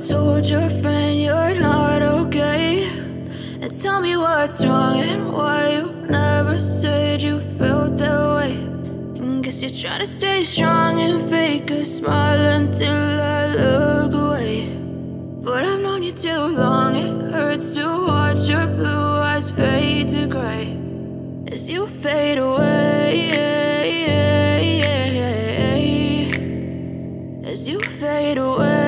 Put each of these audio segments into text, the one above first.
told your friend you're not okay? And tell me what's wrong and why you never said you felt that way. And guess you're trying to stay strong and fake a smile until I look away. But I've known you too long, it hurts to watch your blue eyes fade to gray as you fade away, as you fade away.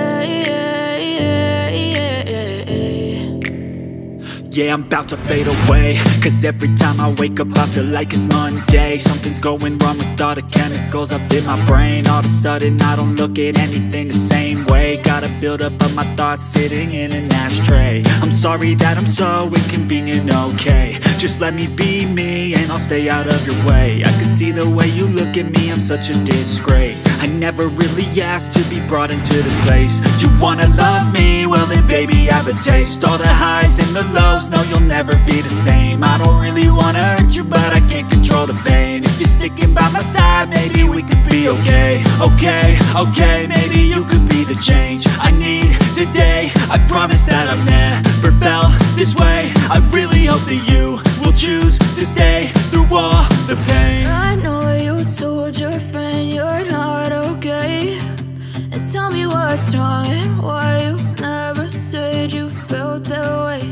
Yeah, I'm about to fade away, cause every time I wake up I feel like it's Monday. Something's going wrong with all the chemicals up in my brain. All of a sudden I don't look at anything the same way. Got a buildup of my thoughts sitting in an ashtray. I'm sorry that I'm so inconvenient, okay? Just let me be me and I'll stay out of your way. I can see the way you look at me, I'm such a disgrace. I never really asked to be brought into this place. You wanna love me? Well then baby have a taste. All the highs and the lows, no you'll never be the same. I don't really wanna hurt you but I can't control the pain. If you're sticking by my side maybe we could be okay. Okay, maybe you could be the change I need today. I promise that I've never felt this way. I really hope that you will choose to stay through all the pain. I know you told your friend you're not okay. And tell me what's wrong and why you never said you felt that way.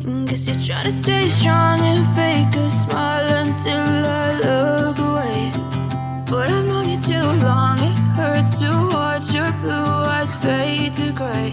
And guess you're trying to stay strong and fake a smile until I look away. But I've known you too long, it hurts to watch your blue eyes fade to gray